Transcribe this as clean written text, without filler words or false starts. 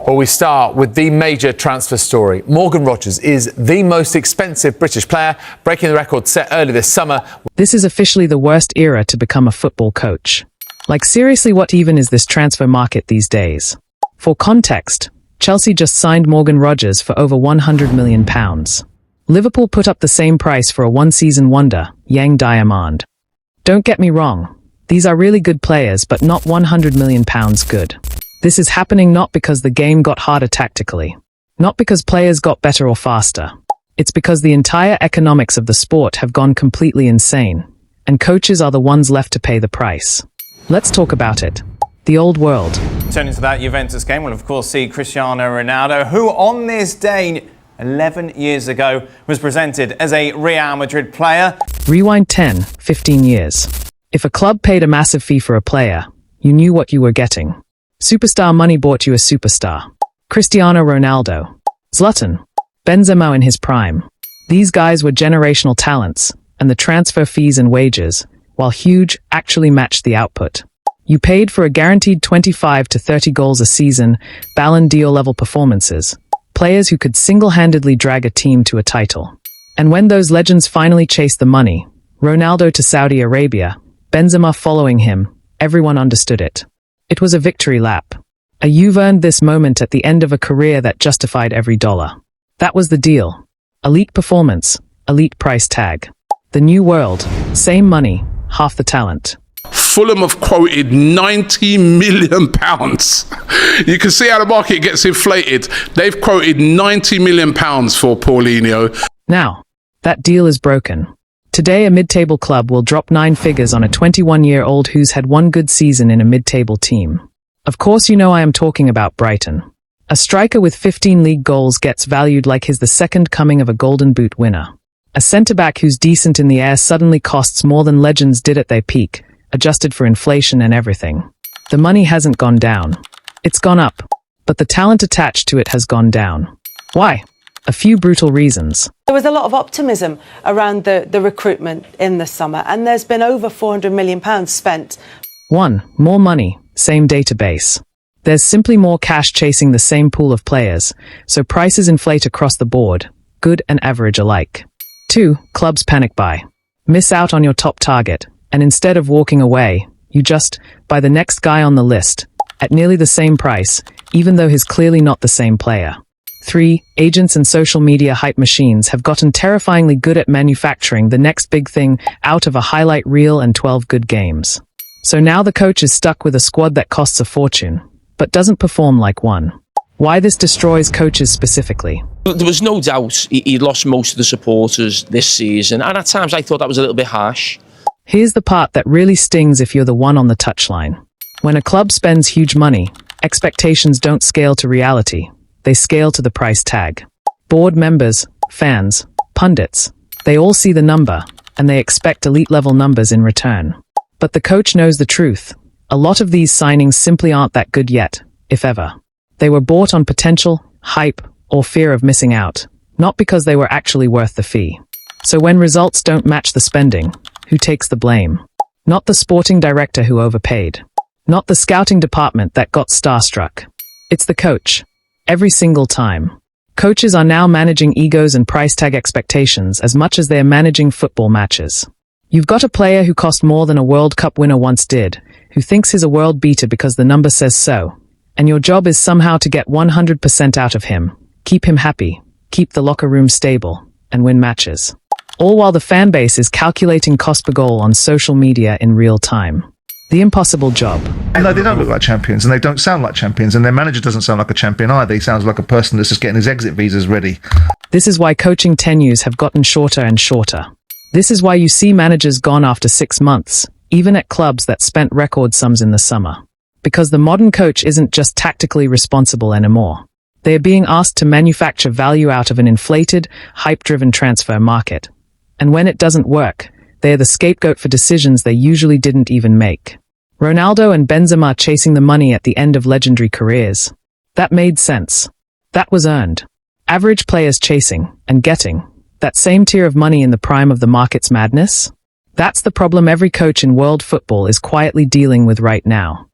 Well, we start with the major transfer story. Morgan Rogers is the most expensive British player, breaking the record set early this summer. This is officially the worst era to become a football coach. Like, seriously, what even is this transfer market these days? For context, Chelsea just signed Morgan Rogers for over £100 million. Liverpool put up the same price for a one-season wonder, Yang Diamond. Don't get me wrong, these are really good players, but not £100 million good. This is happening not because the game got harder tactically, not because players got better or faster. It's because the entire economics of the sport have gone completely insane, and coaches are the ones left to pay the price. Let's talk about it. The old world. Turning to that Juventus game, we'll of course see Cristiano Ronaldo, who on this day 11 years ago was presented as a Real Madrid player. Rewind 10, 15 years. If a club paid a massive fee for a player, you knew what you were getting. Superstar money bought you a superstar. Cristiano Ronaldo, Zlatan, Benzema in his prime. These guys were generational talents, and the transfer fees and wages, while huge, actually matched the output. You paid for a guaranteed 25 to 30 goals a season, Ballon d'Or level performances, players who could single-handedly drag a team to a title. And when those legends finally chased the money, Ronaldo to Saudi Arabia, Benzema following him, everyone understood it. It was a victory lap. You've earned this moment at the end of a career that justified every dollar. That was the deal. Elite performance, elite price tag. The new world, same money, half the talent. Fulham have quoted £90 million. You can see how the market gets inflated. They've quoted £90 million for Paulinho. Now, that deal is broken. Today, a mid-table club will drop 9 figures on a 21-year-old who's had one good season in a mid-table team. Of course you know I am talking about Brighton. A striker with 15 league goals gets valued like he's the second coming of a Golden Boot winner. A centre-back who's decent in the air suddenly costs more than legends did at their peak, adjusted for inflation and everything. The money hasn't gone down. It's gone up. But the talent attached to it has gone down. Why? A few brutal reasons. There was a lot of optimism around the recruitment in the summer, and there's been over £400 million spent. 1. More money, same database. There's simply more cash chasing the same pool of players, so prices inflate across the board, good and average alike. 2. Clubs panic buy. Miss out on your top target, and instead of walking away, you just buy the next guy on the list, at nearly the same price, even though he's clearly not the same player. 3. Agents and social media hype machines have gotten terrifyingly good at manufacturing the next big thing out of a highlight reel and 12 good games. So now the coach is stuck with a squad that costs a fortune, but doesn't perform like one. Why this destroys coaches specifically? There was no doubt he lost most of the supporters this season, and at times I thought that was a little bit harsh. Here's the part that really stings if you're the one on the touchline. When a club spends huge money, expectations don't scale to reality. They scale to the price tag. Board members, fans, pundits, they all see the number, and they expect elite-level numbers in return. But the coach knows the truth. A lot of these signings simply aren't that good yet, if ever. They were bought on potential, hype, or fear of missing out, not because they were actually worth the fee. So when results don't match the spending, who takes the blame? Not the sporting director who overpaid. Not the scouting department that got starstruck. It's the coach. Every single time. Coaches are now managing egos and price tag expectations as much as they are managing football matches. You've got a player who cost more than a World Cup winner once did, who thinks he's a world beater because the number says so. And your job is somehow to get 100% out of him, keep him happy, keep the locker room stable, and win matches. All while the fan base is calculating cost per goal on social media in real time. The impossible job. No, they don't look like champions, and they don't sound like champions, and their manager doesn't sound like a champion either. He sounds like a person that's just getting his exit visas ready. This is why coaching tenures have gotten shorter and shorter. This is why you see managers gone after 6 months, even at clubs that spent record sums in the summer. Because the modern coach isn't just tactically responsible anymore. They are being asked to manufacture value out of an inflated, hype-driven transfer market. And when it doesn't work, they are the scapegoat for decisions they usually didn't even make. Ronaldo and Benzema chasing the money at the end of legendary careers. That made sense. That was earned. Average players chasing, and getting, that same tier of money in the prime of the market's madness? That's the problem every coach in world football is quietly dealing with right now.